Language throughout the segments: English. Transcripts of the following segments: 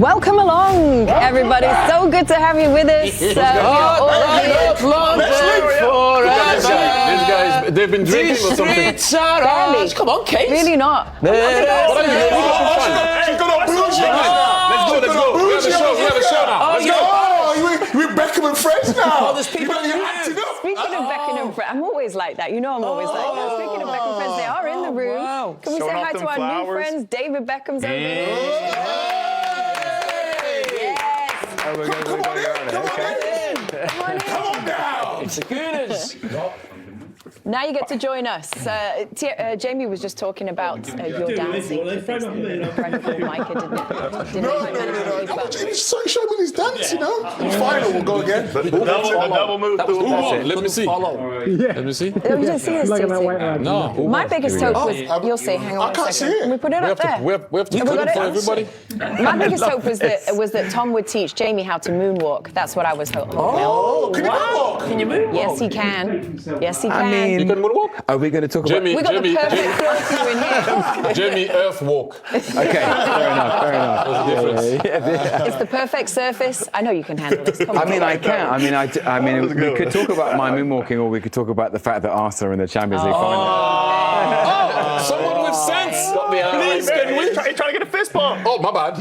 Welcome along, everybody. So good to have you with us. Let's These guys, they've been drinking or something. Barely. Come on, Kate. Really not. She's got a blue sheet. Let's go. We have a show now. Let's go. We're Beckham and friends now. There's people acting up. Speaking of Beckham and friends, I'm always like that. You know I'm always like that. Speaking of Beckham friends, they are in the room. Wow. Can we say hi to our new friends? David Beckham's over here. Come on down. It's the Gooners. Now you get to join us. Jamie was just talking about your dancing. Incredible, Micah, didn't it? No. He's so showing me his dance, you know. Final, we'll go again. The double move. Let me see. Let me see. Oh, you didn't see this, Titi? No. My biggest hope was, you'll see, hang on I a can't second. see it. Can we put it up there? We have to Have we put got it for it? everybody. My biggest hope was that Tom would teach Jamie how to moonwalk. That's what I was hoping. Oh, can you moonwalk? Can you move? Yes, he can. Yes, he can. You can moonwalk? Are we going to talk Jamie, We got the perfect floor for you in here. Jamie Earth walk. about... Okay, fair enough. What's the difference? It's the perfect surface. I know you can handle this. Come on. I mean, I can. I mean, we could talk about my moonwalking, or we could talk about the fact that Arsenal are in the Champions League final. Oh, someone with sense. Please, can we? He's trying to get a fist bump. Oh, my bad.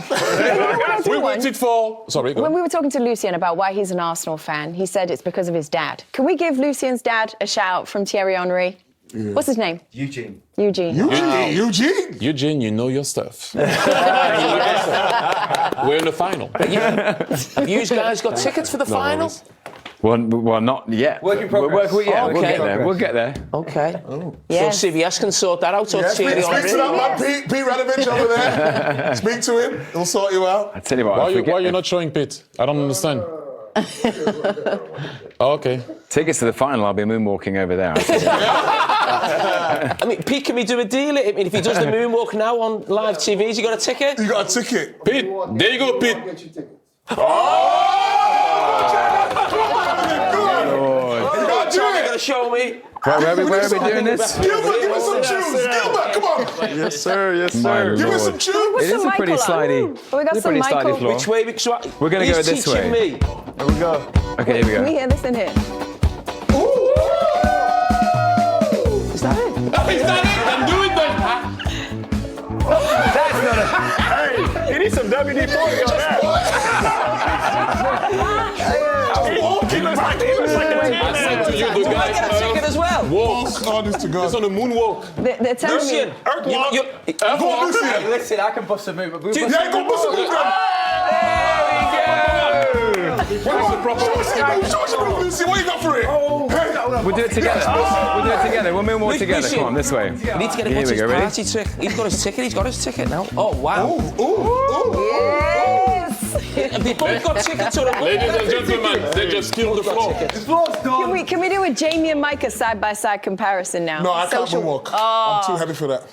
We waited for... Sorry, go When on. we were talking to Lucien about why he's an Arsenal fan, he said it's because of his dad. Can we give Lucien's dad a shout from Thierry Henry? Yeah. What's his name? Eugene. Eugene. Eugene, you know your stuff. We're in the final. Have you guys got tickets for the final? Well, not yet. Work in progress. We'll get there. We'll get there. Okay. Yes. So CBS can sort that out. Or Thierry Speak to Henry. that man, Pete Radovich over there. Speak to him. He'll sort you out. I tell you what. Why are you not showing Pete? I don't understand. Oh, okay. Tickets to the final, I'll be moonwalking over there. I mean, Pete, can we do a deal? I mean, if he does the moonwalk now on live TV, has he got a ticket? You got a ticket. Pete, there you go, Pete. You're going to show me. Where are we doing this? Gilbert, give us some tunes. Gilbert, come on. Yes, sir. Yes, My sir. Give us Lord. some tunes. It is a pretty slidey. We got some Michael. floor. Which way? We're going to go this He's teaching way. me. Here we go. Okay, here we Can we go. hear this in here? Is that it? Is that it? Then do it then. Hey, you need some WD-40 on that. He looks like the I said to you, the Can I get a guy ticket as well? walks. Honest to It's God. on the moonwalk. They're telling me. Lucien, Go on, Lucien. Listen, I can bust a move. Yeah, go bust a move then. Show us your move, Lucy. What you got for it? We'll do it together. We'll moonwalk together. Come on, this way. We need to get him Here onto we his go, ready? party trick. He's got his ticket now. Oh, wow. Yes. Have they both got tickets or Ladies and gentlemen, they just killed the floor. Can we do a Jamie and Micah side-by-side comparison now? No, I can't moonwalk. I'm too heavy for that.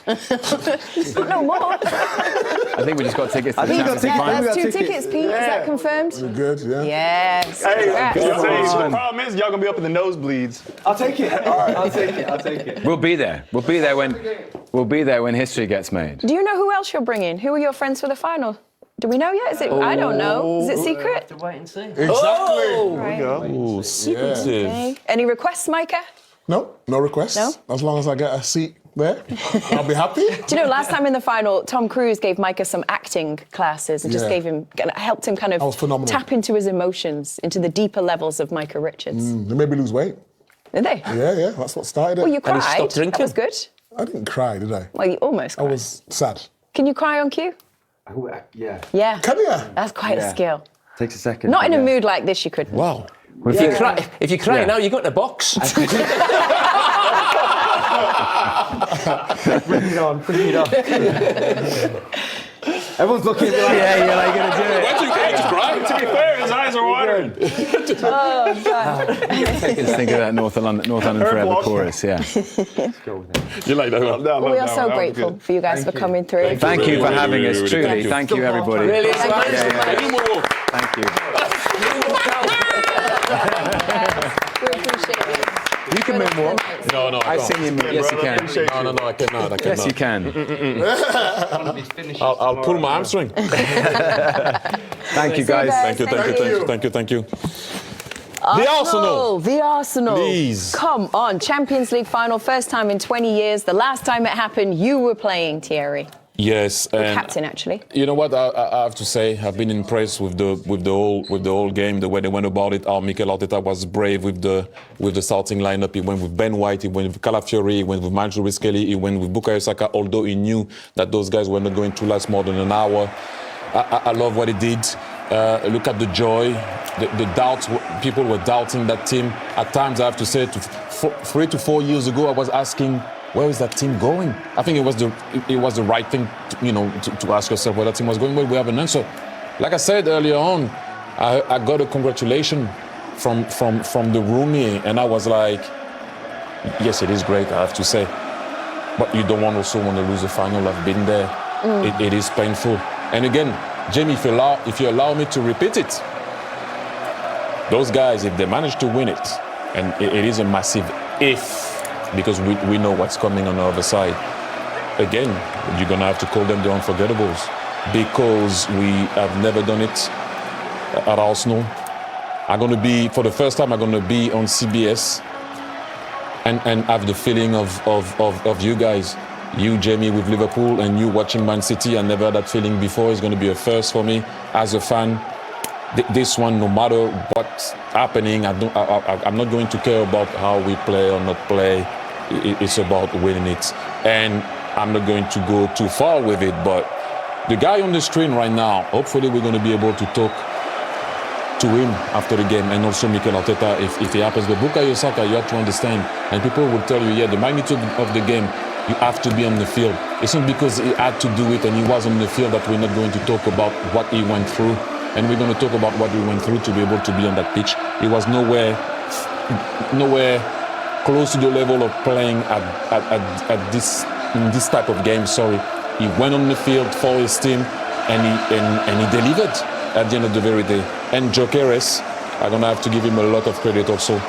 No more. I think we just got tickets to the Champions League final. That's 2 tickets, Pete. Is that confirmed? Good, yeah. Yes. Hey, Congrats. the problem is y'all gonna be up in the nosebleeds. I'll take it. All right, I'll take it. We'll be there. We'll be there when history gets made. Do you know who else you're bringing? Who are your friends for the final? Do we know yet? Is it? I don't know. Is it secret? Wait and see. Exactly. Right. Ooh, secretive. Okay. Any requests, Micah? No requests. No? As long as I get a seat there, I'll be happy. Do you know, last time in the final, Tom Cruise gave Micah some acting classes and just helped him kind That was of phenomenal. tap into his emotions, into the deeper levels of Micah Richards. They made me lose weight. Did they? Yeah, that's what started it. Well, you cried. stopped That drinking. was good. I didn't cry, did I? Well, you almost I cried. was sad. Can you cry on cue? Yeah. Yeah. Can you? That's quite a skill. Takes a second. Not in a mood like this, you couldn't. Wow. If you cry now, you go in a box. Bring it on. Everyone's looking at me like, Yeah, you're like gonna do it. Why do you cry? To be fair, his eyes are watering. Oh, God. Just think of that North London Forever Walsh. chorus, yeah. You like that one? Well, we are so grateful for you guys for coming through. Thank you for having us, Really, truly. thank you. Thank you, everybody. Really, it's Thank you. amazing. Can you moonwalk? Thank you. We appreciate it. You can moonwalk. No, I I've can't. seen you move. Yes, you can. appreciate No, I cannot. I cannot. Yes, you can. I'll pull my hamstring. Thank you, guys. Thank you. The Arsenal. The Arsenal. Please. Come on. Champions League final, first time in 20 years. The last time it happened, you were playing, Thierry. Yes, and Captain, actually. you know what I have to say? I've been impressed with the whole game, the way they went about it. How Mikel Arteta was brave with the starting lineup. He went with Ben White, he went with Carragher, he went with Michael Kelly, he went with Bukayo Saka. Although he knew that those guys were not going to last more than an hour, I love what he did. Look at the joy, the doubts. People were doubting that team. At times, I have to say, 3 to 4 years ago, I was asking, where is that team going? I think it was the right thing, to ask yourself where that team was going. Well, we have an answer. Like I said earlier on, I got a congratulation from the roomie, and I was like, yes, it is great, I have to say, but you don't also want to lose the final. I've been there. It is painful. And again, Jamie, if you allow me to repeat it, those guys, if they manage to win it, and it is a massive if, because we know what's coming on the other side. Again, you're going to have to call them the unforgettables, because we have never done it at Arsenal. For the first time, I'm going to be on CBS and have the feeling of you guys. You, Jamie, with Liverpool, and you watching Man City. I never had that feeling before. It's going to be a first for me as a fan. This one, no matter what's happening, I'm not going to care about how we play or not play. It's about winning it. And I'm not going to go too far with it, but the guy on the screen right now, hopefully we're going to be able to talk to him after the game, and also Mikel Arteta if it happens. But Bukayo Saka, you have to understand, and people will tell you, the magnitude of the game, you have to be on the field. It's not because he had to do it and he was on the field that we're not going to talk about what he went through. And we're going to talk about what we went through to be able to be on that pitch. He was nowhere close to the level of playing at this type of game. Sorry, he went on the field for his team, and he delivered at the end of the very day. And Gyökeres, I'm going to have to give him a lot of credit also.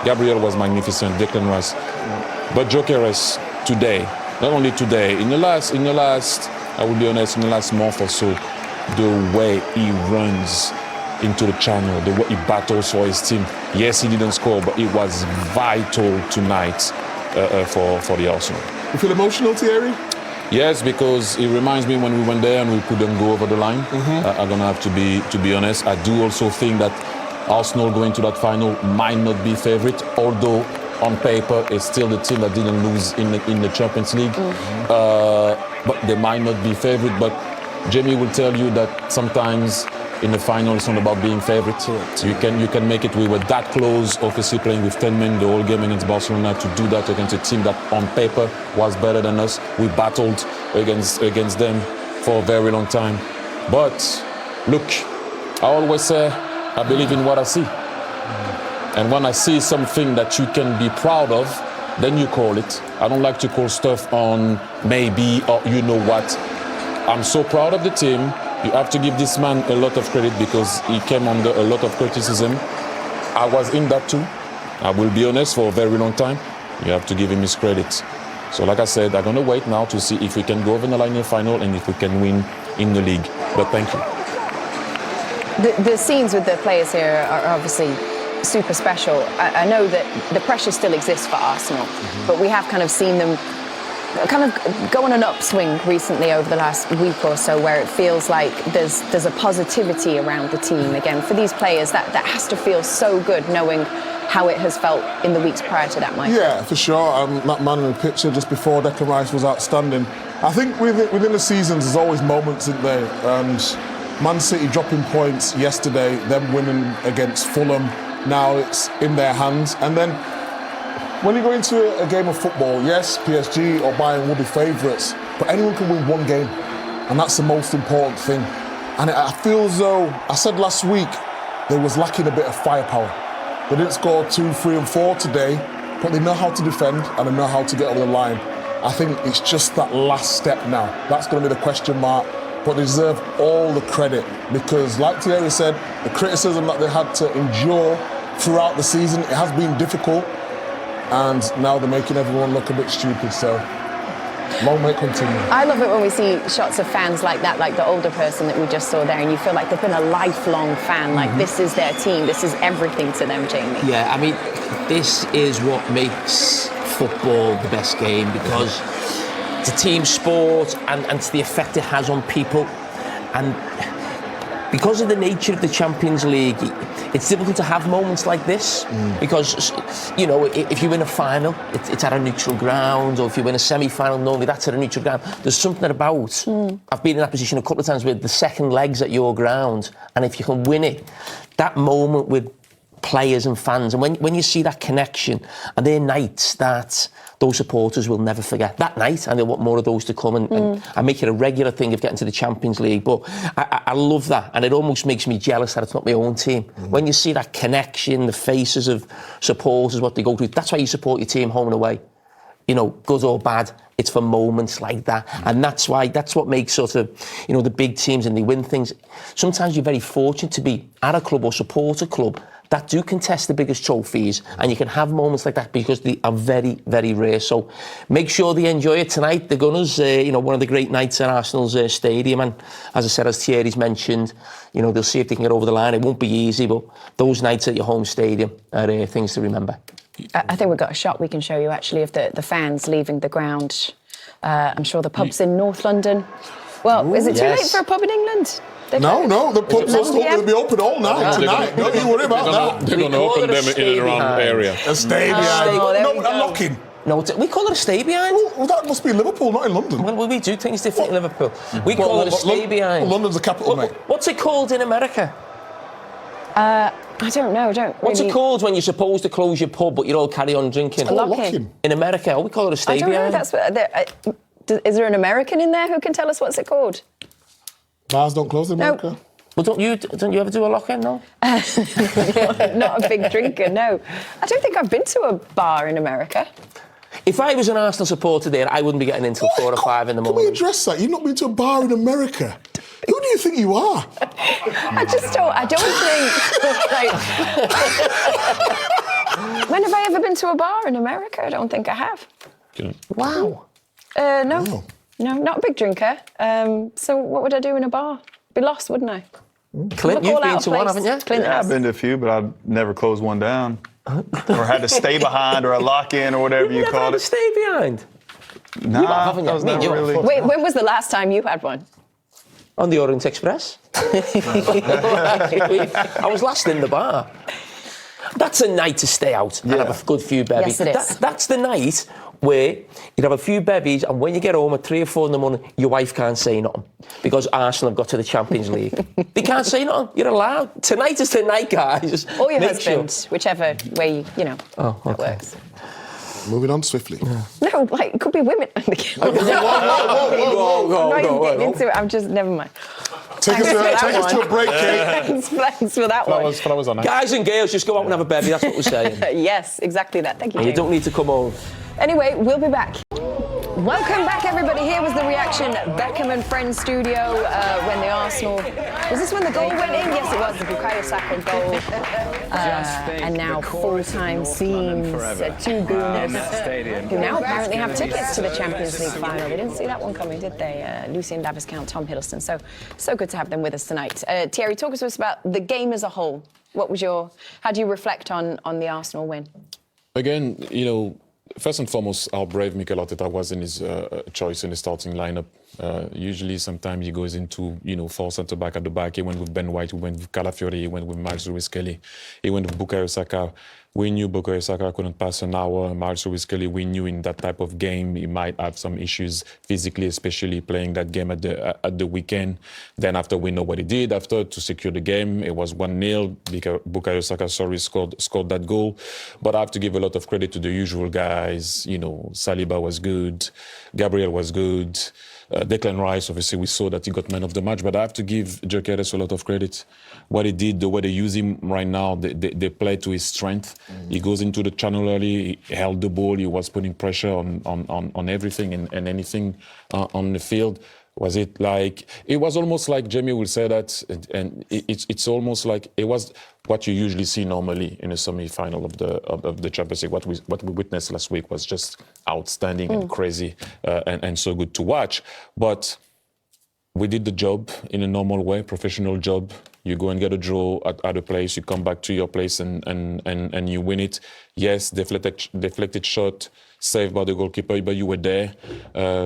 Gabriel was magnificent, Declan Rice, but Gyökeres today, not only today, in the last, I will be honest, in the last month or so, the way he runs into the channel, the way he battles for his team. Yes, he didn't score, but it was vital tonight for the Arsenal. You feel emotional, Thierry? Yes, because it reminds me when we went there and we couldn't go over the line. I'm gonna have to be honest. I do also think that Arsenal going to that final might not be favourite, although on paper it's still the team that didn't lose in the Champions League. But they might not be favourite. But Jamie will tell you that sometimes in the final it's not about being favourite. You can make it. We were that close, obviously playing with 10 men the whole game against Barcelona, to do that against a team that on paper was better than us. We battled against them for a very long time. But look, I always say I believe in what I see. And when I see something that you can be proud of, then you call it. I don't like to call stuff on maybe or you know what. I'm so proud of the team. You have to give this man a lot of credit because he came under a lot of criticism. I was in that too. I will be honest, for a very long time. You have to give him his credit. So like I said, I'm going to wait now to see if we can go over the line in the final and if we can win in the league. But thank you. The scenes with the players here are obviously super special. I know that the pressure still exists for Arsenal, but we have kind of seen them kind of go on an upswing recently over the last week or so, where it feels like there's a positivity around the team again. For these players, that has to feel so good, knowing how it has felt in the weeks prior to that, Micah. Yeah, for sure. That man in the picture just before Declan Rice was outstanding. I think within the seasons, there's always moments, isn't there? And Man City dropping points yesterday, them winning against Fulham, now it's in their hands. And then when you go into a game of football, yes, PSG or Bayern will be favourites, but anyone can win one game, and that's the most important thing. And I feel as though, I said last week, they was lacking a bit of firepower. They didn't score 2, 3 and 4 today, but they know how to defend and they know how to get over the line. I think it's just that last step now. That's going to be the question mark, but they deserve all the credit because, like Thierry said, the criticism that they had to endure throughout the season, it has been difficult, and now they're making everyone look a bit stupid. So Long may it continue. I love it when we see shots of fans like that, like the older person that we just saw there, and you feel like they've been a lifelong fan. Like this is their team, this is everything to them, Jamie. Yeah, I mean, this is what makes football the best game, because it's a team sport and it's the effect it has on people. And because of the nature of the Champions League, it's difficult to have moments like this because, you know, if you win a final, it's at a neutral ground, or if you win a semi-final, normally that's at a neutral ground. There's something about, I've been in that position a couple of times where the second leg's at your ground, and if you can win it, that moment with players and fans, and when you see that connection, and they're nights that those supporters will never forget. That night, and they want more of those to come, and make it a regular thing of getting to the Champions League. But I love that, and it almost makes me jealous that it's not my own team. When you see that connection, the faces of supporters, what they go through, that's why you support your team home and away. You know, good or bad, it's for moments like that. And that's what makes sort of, you know, the big teams, and they win things. Sometimes you're very fortunate to be at a club or support a club that do contest the biggest trophies, and you can have moments like that because they are very, very rare. So make sure they enjoy it tonight. The Gunners, you know, one of the great nights at Arsenal's stadium, and as I said, as Thierry's mentioned, you know, they'll see if they can get over the line. It won't be easy, but those nights at your home stadium are things to remember. I think we've got a shot we can show you, actually, of the fans leaving the ground. I'm sure the pubs in North London. Well, is it too late for a pub in England? No, the pubs are still going to be open all night tonight. Don't you worry about that. They're going to open them in and around the area. A stay behind. No, a lock-in. No, we call it a stay behind. Well, that must be Liverpool, not in London. Well, we do things different in Liverpool. We call it a stay behind. London's the capital, mate. What's it called in America? I don't know. What's it called when you're supposed to close your pub but you all carry on drinking? A lock-in. In America, we call it a stay behind. I don't know if that's... is there an American in there who can tell us what's it called? Bars don't close in America. No. Well, don't you ever do a lock-in, no? Not a big drinker, no. I don't think I've been to a bar in America. If I was an Arsenal supporter there, I wouldn't be getting in till 4 or 5 in the morning. Can we address that? You've not been to a bar in America. Who do you think you are? I don't think... When have I ever been to a bar in America? I don't think I have. Wow. No. No, not a big drinker. So what would I do in a bar? Be lost, wouldn't I? Clint, you've been to one, haven't you? Clint Yeah, has. I've been to a few, but I've never closed one down. Or had to stay behind, or a lock-in, or whatever you call it. Stay behind. Nah, haven't you? that was I mean, never really... Wait, when was the last time you had one? On the Orient Express. I was last in the bar. That's a night to stay out and have a good few bevies. Yes, it is. That's the night where you'd have a few bevies, and when you get home at 3 or 4 in the morning, your wife can't say nothing because Arsenal have got to the Champions League. They can't say nothing. You're allowed. Tonight is the night, guys. Or your Make husband, sure. whichever way, that works. Moving on swiftly. No, like, it could be women. I'm not even getting into it. I'm just, never mind. Take us to a break, Kate. Thanks for that one. Flowers on. Guys and girls, just go out and have a bevy. That's what we're saying. Yes, exactly that. Thank you, And you Jamie. don't need to come home. Anyway, we'll be back. Welcome back, everybody. Here was the reaction at Beckham and Friends studio when the Arsenal... Was this when the goal went in? Yes, it was, the Bukayo Saka goal. And now full-time scenes, two Gooners who now apparently have tickets to the Champions League final. They didn't see that one coming, did they? Lucien Daviscount, Tom Hiddleston. So good to have them with us tonight. Thierry, talk to us about the game as a whole. How do you reflect on the Arsenal win? Again, first and foremost, how brave Mikel Arteta was in his choice in the starting lineup. Usually, sometimes he goes into, 4 centre-back at the back. He went with Ben White, he went with Calafiori, he went with Miles Lewis-Kelly, he went with Bukayo Saka. We knew Bukayo Saka couldn't pass an hour. Miles Lewis-Kelly, we knew in that type of game he might have some issues physically, especially playing that game at the weekend. Then after we know what he did, after to secure the game, it was 1-0. Bukayo Saka, scored that goal. But I have to give a lot of credit to the usual guys. Saliba was good, Gabriel was good. Declan Rice, obviously, we saw that he got man of the match, but I have to give Gyökeres a lot of credit. What he did, the way they use him right now, they play to his strength. He goes into the channel early, he held the ball, he was putting pressure on everything and anything on the field. Was it like, it was almost like, Jamie will say that, and it's almost like it was what you usually see normally in a semi-final of the Champions League. What we witnessed last week was just outstanding and crazy and so good to watch. But we did the job in a normal way, professional job. You go and get a draw at a place, you come back to your place and you win it. Yes, deflected shot, saved by the goalkeeper, but you were there.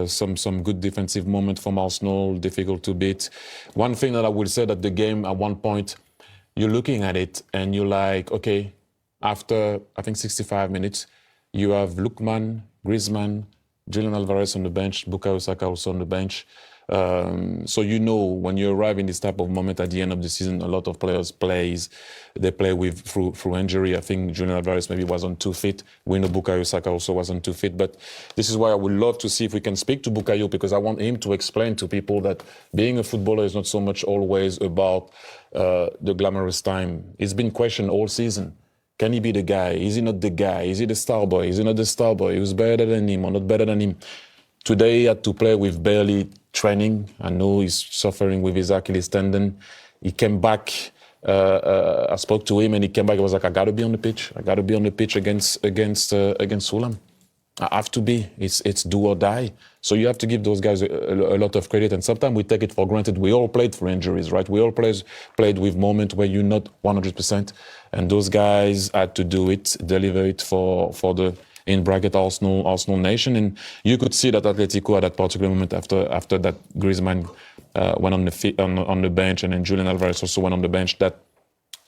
Some good defensive moment from Arsenal, difficult to beat. One thing that I will say that the game at one point, you're looking at it and you're like, okay, after I think 65 minutes, you have Lookman, Griezmann, Julian Alvarez on the bench, Bukayo Saka also on the bench. So you know when you arrive in this type of moment at the end of the season, a lot of players play with through injury. I think Julian Alvarez maybe was on 2 feet. We know Bukayo Saka also was on 2 feet. But this is why I would love to see if we can speak to Bukayo, because I want him to explain to people that being a footballer is not so much always about the glamorous time. It's been questioned all season. Can he be the guy? Is he not the guy? Is he the star boy? Is he not the star boy? Who's better than him or not better than him? Today he had to play with barely training. I know he's suffering with his Achilles tendon. He came back. I spoke to him and he came back. He was like, I got to be on the pitch. I got to be on the pitch against Fulham. I have to be. It's do or die. So you have to give those guys a lot of credit. And sometimes we take it for granted. We all played through injuries, right? We all played with moments where you're not 100%. And those guys had to do it, deliver it for the, in bracket, Arsenal nation. And you could see that Atletico at that particular moment after that Griezmann went on the bench, and then Julian Alvarez also went on the bench, that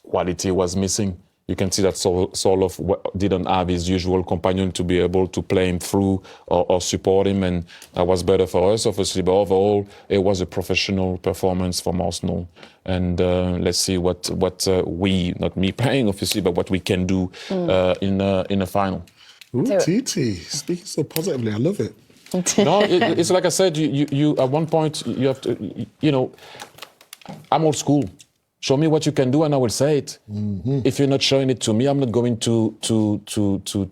quality was missing. You can see that Soloff didn't have his usual companion to be able to play him through or support him, and that was better for us, obviously. But overall, it was a professional performance from Arsenal. And let's see what we, not me playing, obviously, but what we can do in a final. Ooh, TT, speaking so positively, I love it. No, it's like I said, you at one point, you have to, I'm old school. Show me what you can do and I will say it. Mm-hmm. If you're not showing it to me, I'm not going to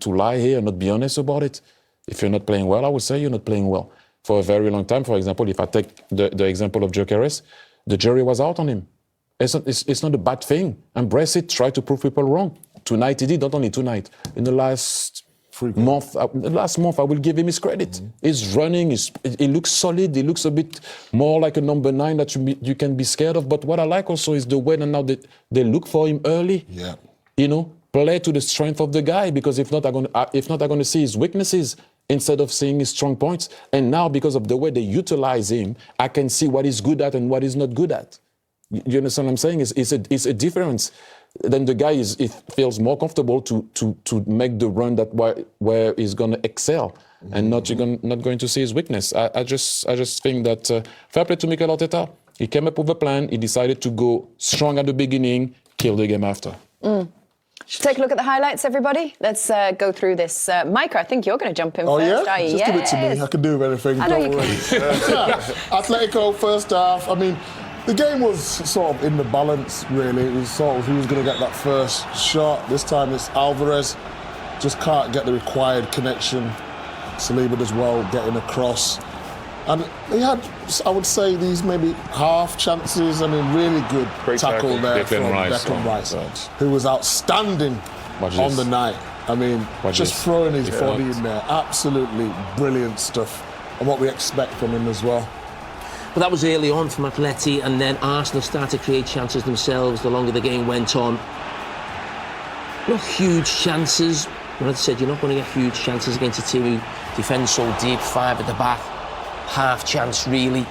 lie here and not be honest about it. If you're not playing well, I will say you're not playing well. For a very long time, for example, if I take the example of Gyökeres, the jury was out on him. It's not a bad thing. Embrace it, try to prove people wrong. Tonight he did, not only tonight. In the last month, I will give him his credit. Mm-hmm. He's running, he looks solid, he looks a bit more like a number 9 that you can be scared of. But what I like also is the way that now they look for him early. Yeah. Play to the strength of the guy, because if not, I'm going to see his weaknesses instead of seeing his strong points. And now, because of the way they utilize him, I can see what he's good at and what he's not good at. You understand what I'm saying? It's a difference. Then the guy feels more comfortable to make the run where he's going to excel, and not going to see his weakness. I just think that fair play to Mikel Arteta. He came up with a plan. He decided to go strong at the beginning, kill the game after. Should take a look at the highlights, everybody. Let's go through this. Micah, I think you're going to jump in first. Yeah? Just give it to me. I can do anything. I know you can. Atletico, first half. I mean, the game was sort of in the balance, really. It was sort of who was going to get that first shot. This time it's Alvarez. Just can't get the required connection. Saliba as well, getting across. And he had, I would say, these maybe half chances. I mean, really good tackle there from Declan Rice, who was outstanding on the night. I mean, just throwing his body in there. Absolutely brilliant stuff. And what we expect from him as well. But that was early on from Atleti, and then Arsenal started to create chances themselves the longer the game went on. Not huge chances, but as I said, you're not going to get huge chances against a team who defends so deep, 5 at the back. Half chance, really.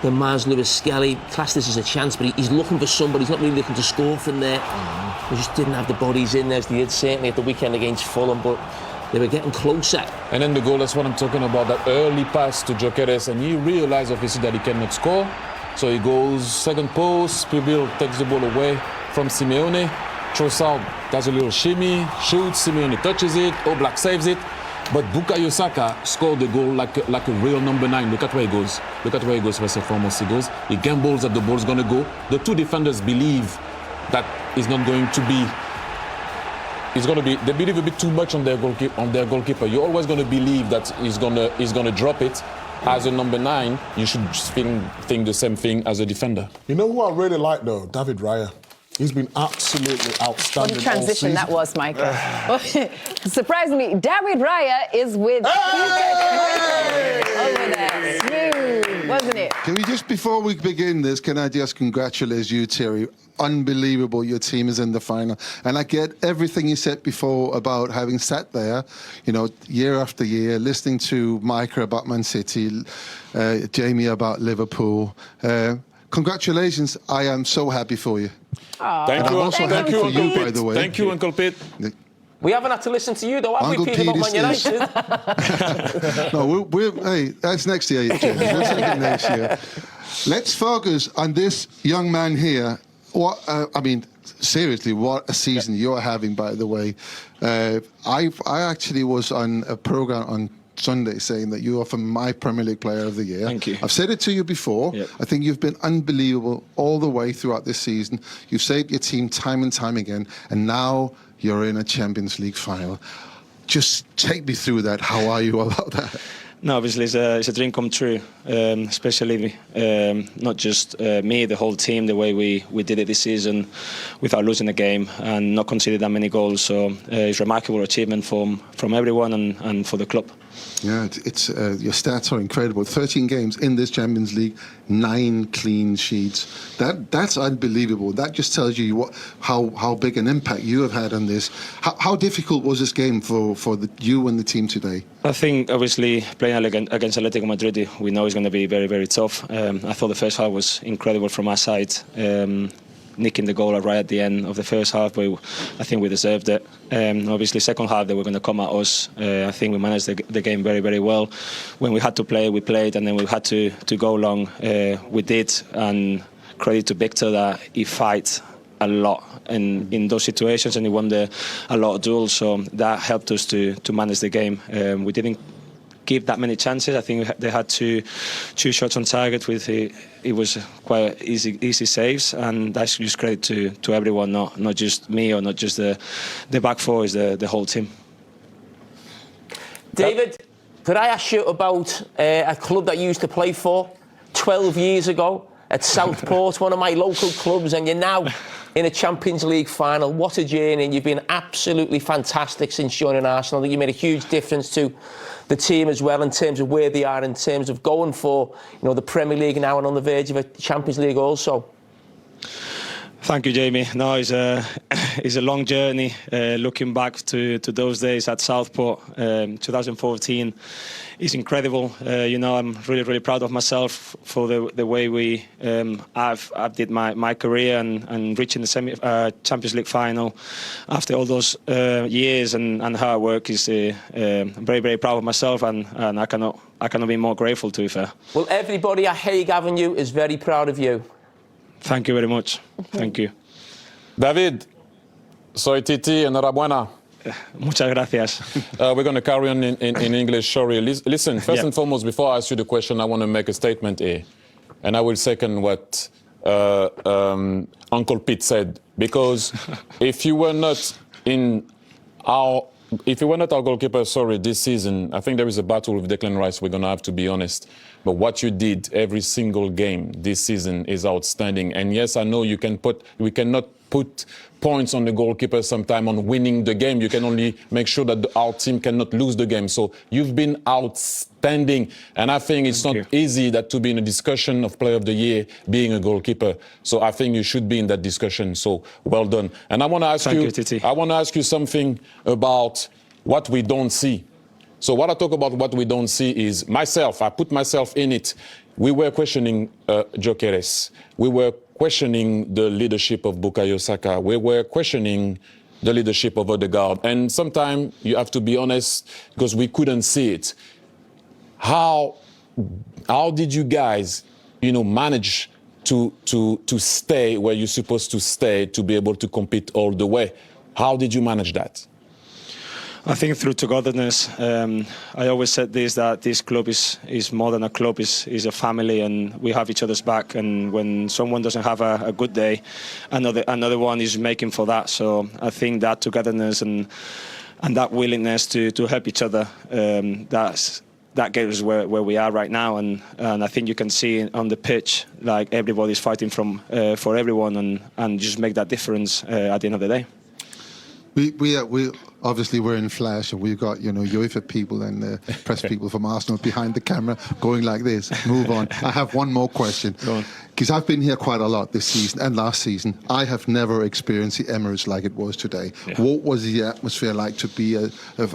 Then Mars Lewis Skelly, class this as a chance, but he's looking for somebody. He's not really looking to score from there. They just didn't have the bodies in there as they did certainly at the weekend against Fulham, but they were getting closer. And then the goal, that's what I'm talking about, that early pass to Gyökeres, and he realized obviously that he cannot score. So he goes second post, Pubil takes the ball away from Simeone. Trossard does a little shimmy, shoots, Simeone touches it, Oblak saves it. But Bukayo Saka scored the goal like a real number 9. Look at where he goes. Look at where he goes first and foremost. He goes, he gambles that the ball's going to go. The two defenders believe that he's not going to be. They believe a bit too much on their goalkeeper. You're always going to believe that he's going to drop it. as a number 9, you should think the same thing as a defender. You know who I really like though? David Raya. He's been absolutely outstanding. What a transition that was, Micah. Surprisingly, David Raya is with over there. Smooth, wasn't it? Can we just, before we begin this, can I just congratulate you, Thierry? Unbelievable, your team is in the final. And I get everything you said before about having sat there, you know, year after year, listening to Micah about Man City, Jamie about Liverpool. Congratulations, I am so happy for you. Thank you, also thank happy you, for Uncle you, Pete. by the way. Thank you, Uncle Pete. We haven't had to listen to you, though, have Uncle we, Pete, about Man Pete United? No, hey, that's next year, James. Let's take it next year. Let's focus on this young man here. What I mean, seriously, what a season you're having, by the way. I actually was on a program on Sunday saying that you are for my Premier League Player of the Year. Thank you. I've said it to you before. Yep. I think you've been unbelievable all the way throughout this season. You've saved your team time and time again, and now you're in a Champions League final. Just take me through that. How are you about that? No, obviously it's a dream come true, especially not just me, the whole team, the way we did it this season without losing the game and not conceding that many goals. So it's a remarkable achievement from everyone and for the club. Yeah, it's your stats are incredible. 13 games in this Champions League, 9 clean sheets. That's unbelievable. That just tells you how big an impact you have had on this. How difficult was this game for you and the team today? I think obviously playing against Atletico Madrid, we know it's going to be very, very tough. I thought the first half was incredible from our side. Nicking the goal right at the end of the first half, but I think we deserved it. Obviously, second half they were going to come at us. I think we managed the game very, very well. When we had to play, we played, and then we had to go long. We did, and credit to Victor that he fights a lot in those situations, and he won a lot of duels. So that helped us to manage the game. We didn't give that many chances. I think they had two shots on target with it was quite easy saves, and that's just credit to everyone, not just me or not just the back four, is the whole team. David, could I ask you about a club that you used to play for 12 years ago at Southport, one of my local clubs, and you're now in a Champions League final. What a journey, and you've been absolutely fantastic since joining Arsenal. I think you made a huge difference to the team as well in terms of where they are, in terms of going for, you know, the Premier League now and on the verge of a Champions League also. Thank you, Jamie. No, it's a long journey. Looking back to those days at Southport, 2014, is incredible. You know, I'm really, really proud of myself for the way I've did my career and reaching the Champions League final after all those years and hard work. Is I'm very, very proud of myself, and I cannot be more grateful, to be fair. Well, everybody at Hague Avenue is very proud of you. Thank you very much. Thank you. David, soy Titi, enhorabuena. Muchas gracias. We're going to carry on in English. Sorry. Listen, first and foremost, before I ask you the question, I want to make a statement here. And I will second what Uncle Pete said. Because if you were not our goalkeeper, this season, I think there is a battle with Declan Rice, we're going to have to be honest. But what you did every single game this season is outstanding. And yes, I know we cannot put points on the goalkeeper sometime on winning the game. You can only make sure that our team cannot lose the game. So you've been outstanding. And I think it's not easy to be in a discussion of Player of the Year being a goalkeeper. So I think you should be in that discussion. So well done. And I want to ask you something about what we don't see. So what I talk about what we don't see is myself. I put myself in it. We were questioning Gyökeres. We were questioning the leadership of Bukayo Saka. We were questioning the leadership of Odegaard. And sometimes you have to be honest because we couldn't see it. How did you guys, manage to stay where you're supposed to stay to be able to compete all the way? How did you manage that? I think through togetherness. I always said that this club is more than a club, is a family, and we have each other's back. And when someone doesn't have a good day, another one is making for that. So I think that togetherness and that willingness to help each other, that's that gets us where we are right now, and I think you can see on the pitch, like, everybody's fighting for everyone, and just make that difference at the end of the day. We obviously we're in flash, and we've got UEFA people and press people from Arsenal behind the camera going like this. Move on. I have one more question, because I've been here quite a lot this season and last season. I have never experienced the Emirates like it was today. Yeah. What was the atmosphere like to be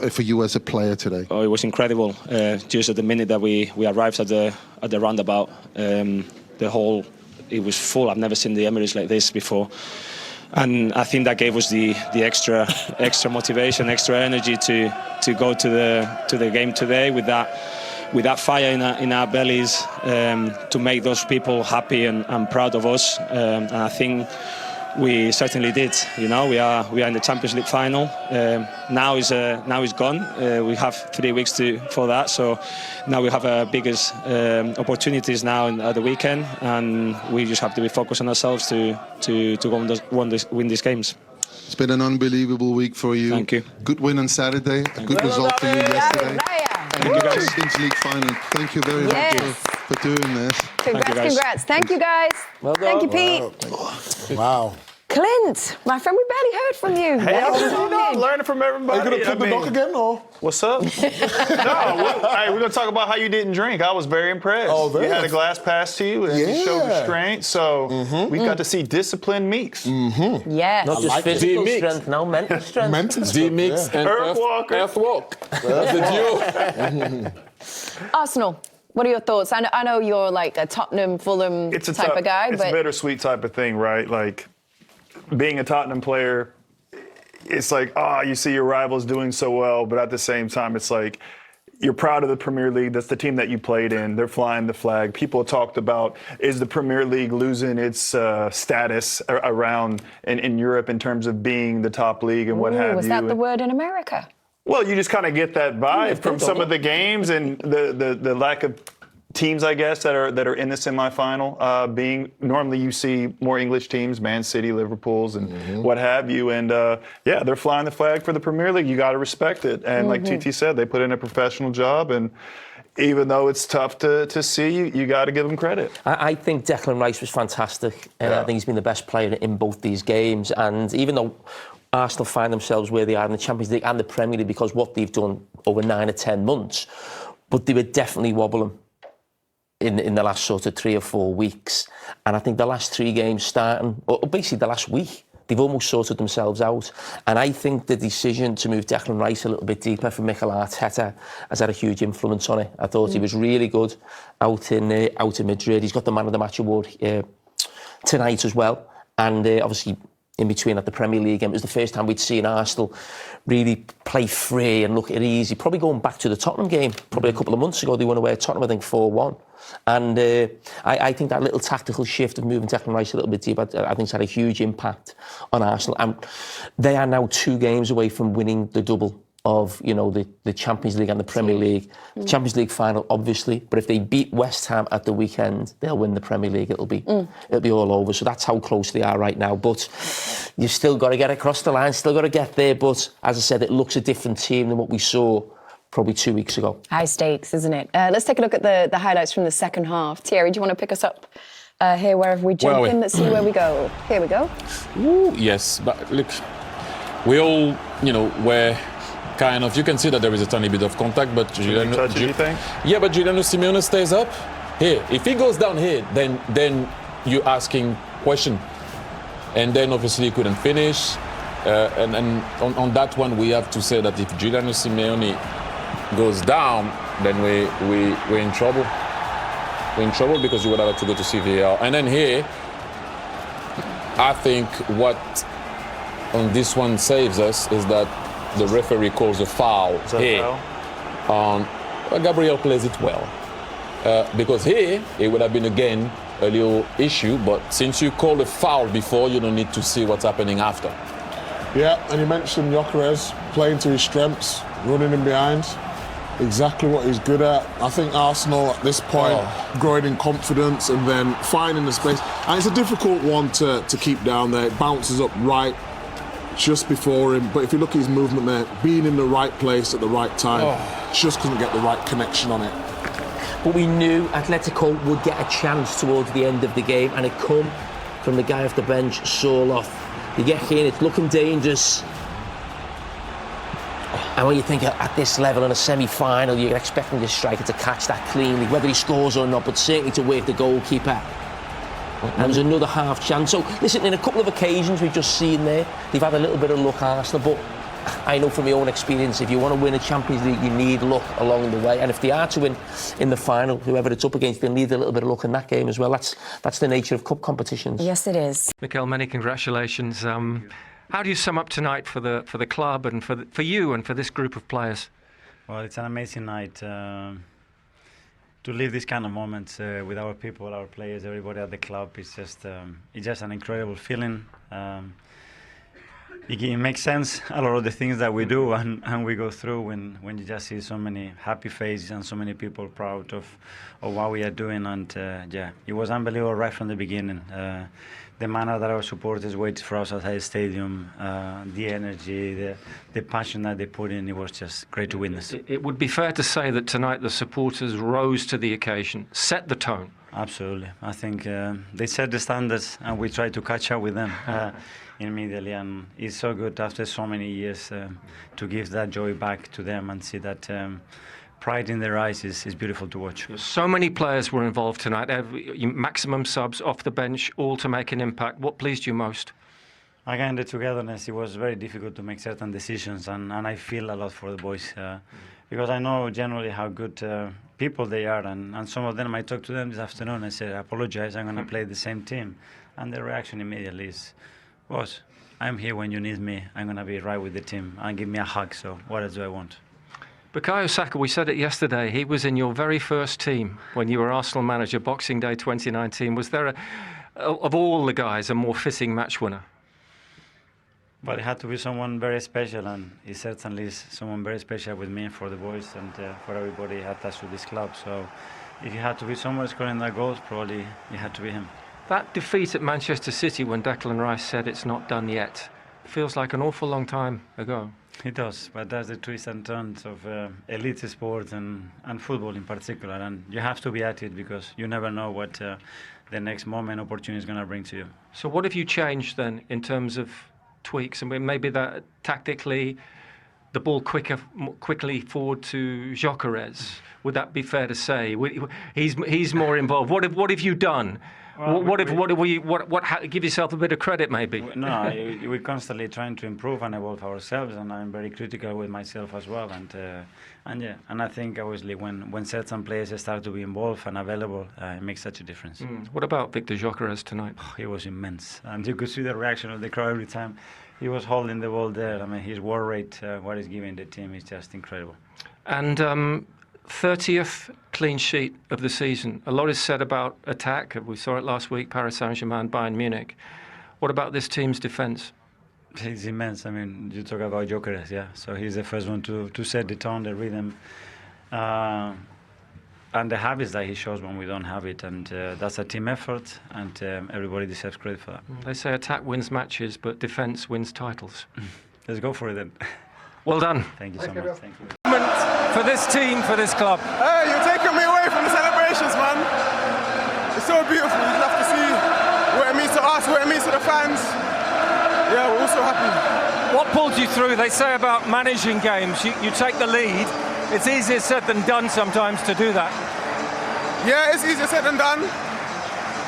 for you as a player today? Oh, it was incredible. Just at the minute that we arrived at the roundabout, it was full. I've never seen the Emirates like this before. And I think that gave us the extra motivation, extra energy to go to the game today with that fire in our bellies, to make those people happy and proud of us. And I think we certainly did. We are in the Champions League final. Now is gone. We have 3 weeks for that. So now we have our biggest opportunities now at the weekend, and we just have to be focused on ourselves to go and win these games. It's been an unbelievable week for you. Thank you. Good win on Saturday. A good result for you yesterday. And a good Champions League final. Thank you very much for doing this. Congrats. Thank you, guys. Well done. Thank you, Pete. Wow. Clint, my friend, we barely heard from you. Hey, learning from everybody. Are you going to put the dock again, or? What's up? We're going to talk about how you didn't drink. I was very impressed. Oh, very. You had a glass passed to you, and you showed restraint. So we got to see disciplined Meeks. Yes. Not just physical strength, now mental strength. Mental strength. D-Mix and Earthwalk. That's the duo. Arsenal, what are your thoughts? I know you're like a Tottenham, Fulham type of guy, it's but a bittersweet type of thing, right? Like, being a Tottenham player, it's like, you see your rivals doing so well, but at the same time, it's like, you're proud of the Premier League. That's the team that you played in. They're flying the flag. People talked about, is the Premier League losing its status around in Europe in terms of being the top league and what have you. Was that the word in America? Well, you just kind of get that vibe from some of the games and the lack of teams, I guess, that are in the semifinal. Being normally you see more English teams, Man City, Liverpool's, and what have you. And they're flying the flag for the Premier League. You got to respect it. And like TT said, they put in a professional job. And even though it's tough to see, you got to give them credit. I think Declan Rice was fantastic. I think he's been the best player in both these games. And even though Arsenal find themselves where they are in the Champions League and the Premier League because what they've done over 9 or 10 months, but they were definitely wobbling in the last sort of 3 or 4 weeks. And I think the last 3 games starting, or basically the last week, they've almost sorted themselves out. And I think the decision to move Declan Rice a little bit deeper from Mikel Arteta has had a huge influence on it. I thought he was really good out in Madrid. He's got the Man of the Match award tonight as well. And obviously, in between at the Premier League game, it was the first time we'd seen Arsenal really play free and look at it easy. Probably going back to the Tottenham game, probably a couple of months ago, they won away at Tottenham, I think 4-1. And I think that little tactical shift of moving Declan Rice a little bit deeper, I think it's had a huge impact on Arsenal. And they are now 2 games away from winning the double of, the Champions League and the Premier League. The Champions League final, obviously, but if they beat West Ham at the weekend, they'll win the Premier League. It'll be all over. So that's how close they are right now. But you've still got to get across the line, still got to get there. But as I said, it looks a different team than what we saw probably 2 weeks ago. High stakes, isn't it? Let's take a look at the highlights from the second half. Thierry, do you want to pick us up here wherever we jump in? Let's see where we go. Here we go. Ooh, yes, but look, we all, were kind of, you can see that there is a tiny bit of contact, but Juliano, touch anything? Yeah, but Juliano Simeone stays up. Here, if he goes down here, then you're asking question. And then obviously he couldn't finish. And on that one, we have to say that if Juliano Simeone goes down, then we're in trouble. We're in trouble because you would have to go to CVR. And then here, I think what on this one saves us is that the referee calls a foul here. Gabriel plays it well. Because here, it would have been again a little issue, but since you called a foul before, you don't need to see what's happening after. Yeah, and you mentioned Gyökeres playing to his strengths, running in behind. Exactly what he's good at. I think Arsenal at this point growing in confidence and then finding the space. And it's a difficult one to keep down there. It bounces up right just before him. But if you look at his movement there, being in the right place at the right time. just couldn't get the right connection on it. But we knew Atletico would get a chance towards the end of the game, and it come from the guy off the bench, Sorloth. You get here, it's looking dangerous. And when you think at this level in a semi-final, you're expecting the striker to catch that cleanly, whether he scores or not, but certainly to wake the goalkeeper. And there's another half chance. So, listen, in a couple of occasions we've just seen there, they've had a little bit of luck, Arsenal, but I know from my own experience, if you want to win a Champions League, you need luck along the way. And if they are to win in the final, whoever it's up against, they'll need a little bit of luck in that game as well. That's the nature of cup competitions. Yes, it is. Mikel, many congratulations. How do you sum up tonight for the club and for you and for this group of players? Well, it's an amazing night to live these kind of moments with our people, our players, everybody at the club. It's just an incredible feeling. It makes sense, a lot of the things that we do and we go through when you just see so many happy faces and so many people proud of what we are doing. And it was unbelievable right from the beginning. The manner that our supporters waited for us outside the stadium, the energy, the passion that they put in, it was just great to witness. It would be fair to say that tonight the supporters rose to the occasion, set the tone. Absolutely. I think they set the standards and we tried to catch up with them immediately. And it's so good after so many years to give that joy back to them and see that pride in their eyes is beautiful to watch. So many players were involved tonight, maximum subs off the bench, all to make an impact. What pleased you most? Again, the togetherness. It was very difficult to make certain decisions, and I feel a lot for the boys because I know generally how good people they are, and some of them, I talked to them this afternoon. I said, I apologize, I'm going to play the same team. And their reaction immediately is, boss, I'm here when you need me. I'm going to be right with the team and give me a hug. So what else do I want? Bukayo Saka, we said it yesterday, he was in your very first team when you were Arsenal manager, Boxing Day 2019. Was there, of all the guys, a more fitting match winner? But it had to be someone very special, and he certainly is someone very special with me, for the boys, and for everybody attached to this club. So if you had to be someone scoring that goals, probably it had to be him. That defeat at Manchester City when Declan Rice said it's not done yet feels like an awful long time ago. It does, but that's the twists and turns of elite sports and football in particular. And you have to be at it because you never know what the next moment opportunity is going to bring to you. So what have you changed then in terms of tweaks? And maybe that tactically, the ball quickly forward to Gyökeres. Would that be fair to say? He's more involved. What have you done? Well, give yourself a bit of credit, maybe. No, we're constantly trying to improve and evolve ourselves, and I'm very critical with myself as well. And I think obviously when certain players start to be involved and available, it makes such a difference. What about Victor Gyökeres tonight? He was immense, and you could see the reaction of the crowd every time he was holding the ball there. I mean, his war rate, what he's giving the team, is just incredible. And 30th clean sheet of the season. A lot is said about attack. We saw it last week, Paris Saint-Germain, Bayern Munich. What about this team's defence? He's immense. I mean, you talk about Gyökeres, yeah. So he's the first one to set the tone, the rhythm, and the habits that he shows when we don't have it. And that's a team effort, and everybody deserves credit for that. They say attack wins matches, but defence wins titles. Let's go for it then. Well done. Thank you so much. Thank you. For this team, for this club. Hey, you're taking me away from the celebrations, man. It's so beautiful. You have to see what it means to us, what it means to the fans. Yeah, we're all so happy. What pulled you through? They say about managing games, you take the lead. It's easier said than done sometimes to do that. Yeah, it's easier said than done.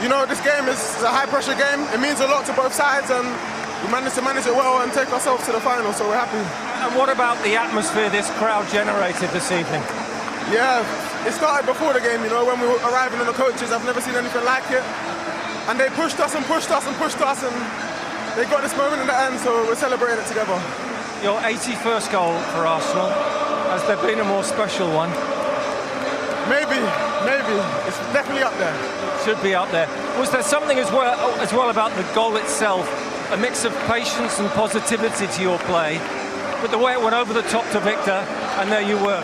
You know, this game is a high-pressure game. It means a lot to both sides, and we managed to manage it well and take ourselves to the final, so we're happy. And what about the atmosphere this crowd generated this evening? Yeah, it started before the game, you know, when we were arriving on the coaches. I've never seen anything like it. And they pushed us and pushed us and pushed us, and they got this moment in the end, so we're celebrating it together. Your 81st goal for Arsenal. Has there been a more special one? Maybe. It's definitely up there. Should be up there. Was there something as well about the goal itself? A mix of patience and positivity to your play, but the way it went over the top to Victor, and there you were.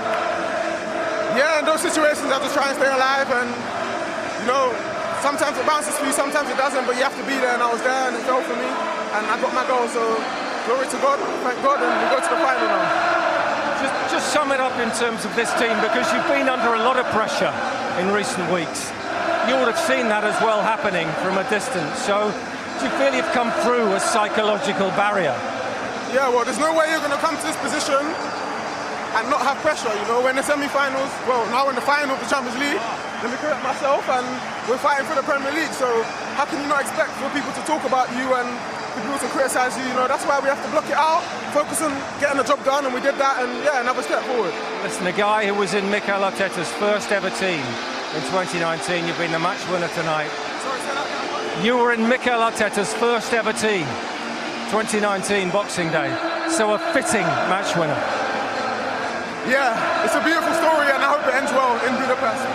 Yeah, in those situations I just try and stay alive, and you know, sometimes it bounces for you, sometimes it doesn't, but you have to be there, and I was there, and it fell for me, and I got my goal, so glory to God, thank God, and we go to the final now. Just sum it up in terms of this team, because you've been under a lot of pressure in recent weeks. You would have seen that as well happening from a distance. So do you feel you've come through a psychological barrier? Yeah, well, there's no way you're going to come to this position and not have pressure. You know, we're in the semi-finals, well, now we're in the final of the Champions League. Let me correct myself, and we're fighting for the Premier League. So how can you not expect for people to talk about you and for people to criticise you? You know, that's why we have to block it out, focus on getting the job done, and we did that, and yeah, another step forward. Listen, the guy who was in Mikel Arteta's first ever team in 2019, you've been the match winner tonight. Sorry, say that again. You were in Mikel Arteta's first ever team, 2019 Boxing Day. So a fitting match winner. Yeah, it's a beautiful story, and I hope it ends well in Budapest.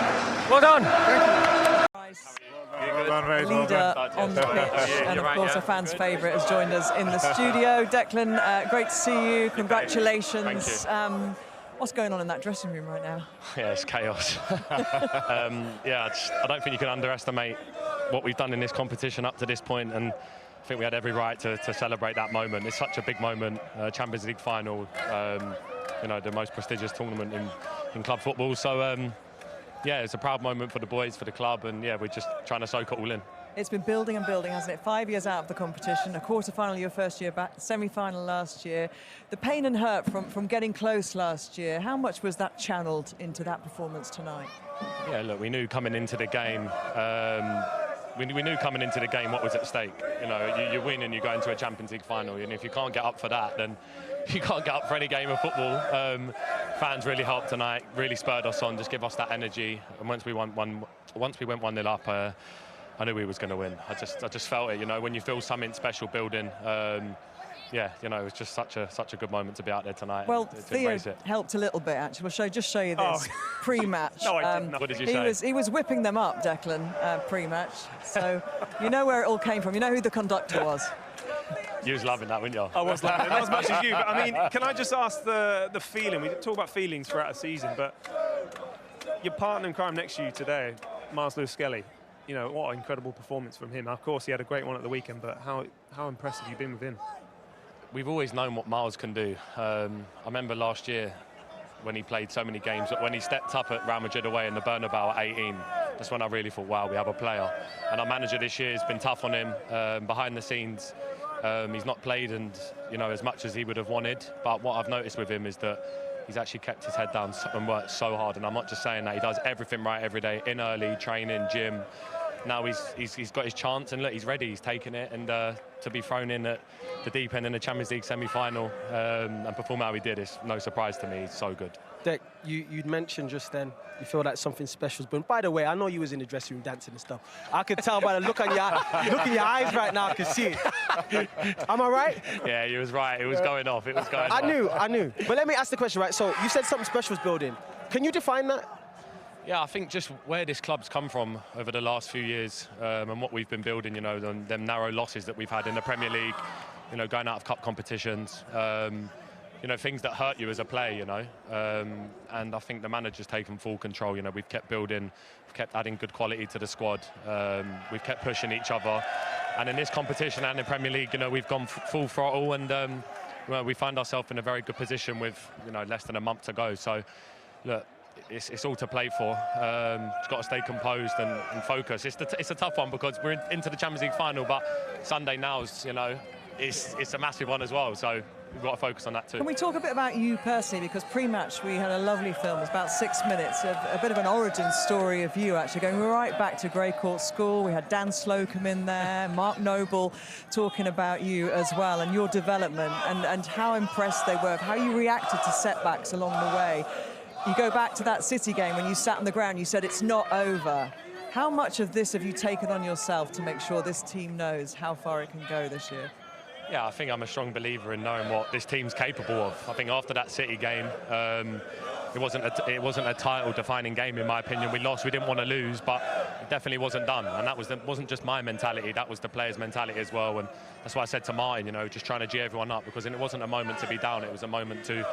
Well done. Thank you. Leader on the pitch, and of course a fan's favourite, has joined us in the studio. Declan, great to see you. Congratulations. Thank you. What's going on in that dressing room right now? Yeah, it's chaos. Yeah, I don't think you can underestimate what we've done in this competition up to this point, and I think we had every right to celebrate that moment. It's such a big moment, Champions League final, you know, the most prestigious tournament in club football. So, yeah, it's a proud moment for the boys, for the club, and yeah, we're just trying to soak it all in. It's been building and building, hasn't it? 5 years out of the competition, a quarter-final your first year back, semi-final last year. The pain and hurt from getting close last year, how much was that channeled into that performance tonight? Yeah, look, we knew coming into the game, we knew coming into the game what was at stake. You know, you win and you go into a Champions League final, and if you can't get up for that, then you can't get up for any game of football. Fans really helped tonight, really spurred us on, just give us that energy. And once we went 1-0 up, I knew we was going to win. I just felt it. You know, when you feel something special building. Yeah, you know, it was just such a good moment to be out there tonight. Well, to Theo helped a little bit, actually. We'll just show you this pre-match. No, I didn't. What did you say? He was whipping them up, Declan, pre-match. So you know where it all came from. You know who the conductor was. You was loving that, weren't you? I was loving it, not as much as you. But I mean, can I just ask the feeling? We talk about feelings throughout the season, but your partner in crime next to you today, Miles Lewis-Skelly, you know, what an incredible performance from him. Of course, he had a great one at the weekend, but how impressed have you been with him? We've always known what Miles can do. I remember last year when he played so many games, when he stepped up at Real Madrid away in the Bernabeu at 18, that's when I really thought, wow, we have a player. And our manager this year has been tough on him behind the scenes. He's not played as much as he would have wanted, but what I've noticed with him is that he's actually kept his head down and worked so hard. And I'm not just saying that, he does everything right every day, in early, training, gym. Now he's got his chance, and look, he's ready, he's taken it, and to be thrown in at the deep end in the Champions League semi-final and perform how he did is no surprise to me. He's so good. Dec, you'd mentioned just then you feel like something special's been. By the way, I know you was in the dressing room dancing and stuff. I could tell by the look in your eyes right now. I can see it. Am I right? Yeah, you was right. It was going off. It was going off. I knew. But let me ask the question, right? So you said something special's building. Can you define that? Yeah, I think just where this club's come from over the last few years and what we've been building, you know, them narrow losses that we've had in the Premier League, you know, going out of cup competitions, you know, things that hurt you as a player, you know. And I think the manager's taken full control. You know, we've kept building, we've kept adding good quality to the squad, we've kept pushing each other. And in this competition and in the Premier League, you know, we've gone full throttle, and well, we find ourselves in a very good position with, you know, less than a month to go. So, look, it's all to play for. It's got to stay composed and focus. It's a tough one because we're into the Champions League final, but Sunday now is, you know, it's a massive one as well. So we've got to focus on that too. Can we talk a bit about you personally? Because pre-match we had a lovely film. It's about 6 minutes of a bit of an origin story of you actually going right back to Grey Court School. We had Dan Slocum in there, Mark Noble talking about you as well and your development and how impressed they were, how you reacted to setbacks along the way. You go back to that City game when you sat on the ground, you said it's not over. How much of this have you taken on yourself to make sure this team knows how far it can go this year? Yeah, I think I'm a strong believer in knowing what this team's capable of. I think after that City game, it wasn't a title-defining game in my opinion. We lost, we didn't want to lose, but it definitely wasn't done. And that wasn't just my mentality, that was the players' mentality as well. And that's why I said to Martin, you know, just trying to G everyone up, because it wasn't a moment to be down, it was a moment to,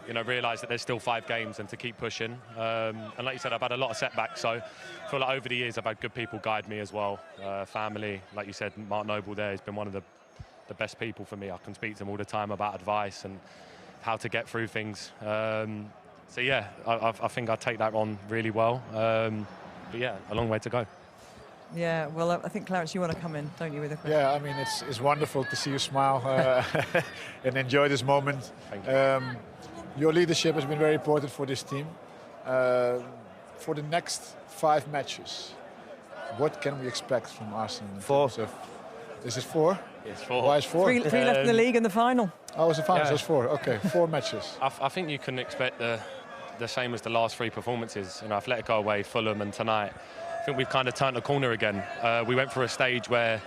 you know, realise that there's still 5 games and to keep pushing. And like you said, I've had a lot of setbacks, so I feel like over the years I've had good people guide me as well. Family, like you said, Mark Noble there has been one of the best people for me. I can speak to him all the time about advice and how to get through things. So yeah, I think I take that on really well. But yeah, a long way to go. Yeah, well, I think, Clarence, you want to come in, don't you, with a question? Yeah, I mean, it's wonderful to see you smile and enjoy this moment. Thank you. Your leadership has been very important for this team. For the next 5 matches, what can we expect from Arsenal? 4. Is it 4? It's 4. Why is 4? Three left in the league and the final. Oh, it's the final, Yeah. so it's 4. Okay, 4 matches. I think you can expect the same as the last 3 performances. You know, Atletico away, Fulham, and tonight. I think we've kind of turned the corner again. We went through a stage where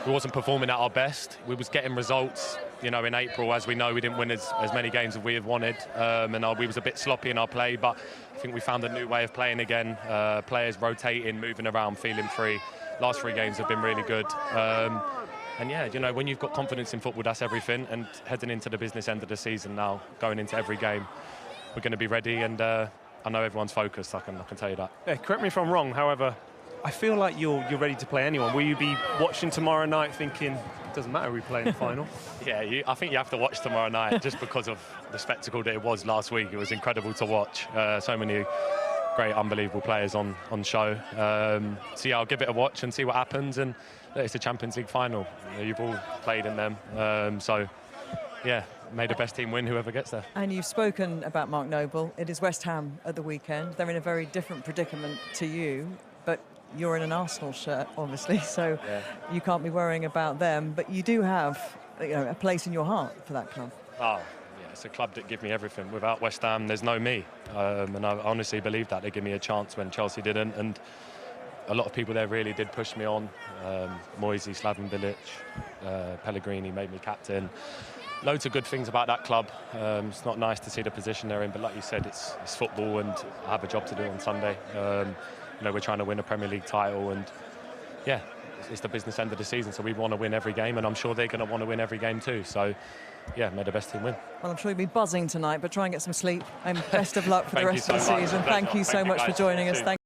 we wasn't performing at our best. We was getting results. You know, in April, as we know, we didn't win as many games as we had wanted, and we was a bit sloppy in our play. But I think we found a new way of playing again. Players rotating, moving around, feeling free. Last 3 games have been really good. And yeah, you know, when you've got confidence in football, that's everything. And heading into the business end of the season now, going into every game, we're going to be ready. And I know everyone's focused. I can tell you that. Yeah, correct me if I'm wrong. However, I feel like you're ready to play anyone. Will you be watching tomorrow night thinking it doesn't matter we play in the final? Yeah, I think you have to watch tomorrow night just because of the spectacle that it was last week. It was incredible to watch. So many great, unbelievable players on show. So yeah, I'll give it a watch and see what happens. And it's a Champions League final. You've all played in them. So yeah, may the best team win, whoever gets there. And you've spoken about Mark Noble. It is West Ham at the weekend. They're in a very different predicament to you, but you're in an Arsenal shirt, obviously, so you can't be worrying about them. But you do have, you know, a place in your heart for that club. Oh, yeah, it's a club that give me everything. Without West Ham, there's no me. And I honestly believe that. They give me a chance when Chelsea didn't. And a lot of people there really did push me on. Moisey, Slaven Bilic, Pellegrini made me captain. Loads of good things about that club. It's not nice to see the position they're in, but like you said, it's football, and I have a job to do on Sunday. You know, we're trying to win a Premier League title, and yeah, it's the business end of the season, so we want to win every game, and I'm sure they're going to want to win every game too. So yeah, may the best team win. Well, I'm sure you'll be buzzing tonight, but try and get some sleep, and best of luck for the Thank you rest so of the much. season. Pleasure. Thank you so Thank you, much for guys. joining us. Cheers. Thank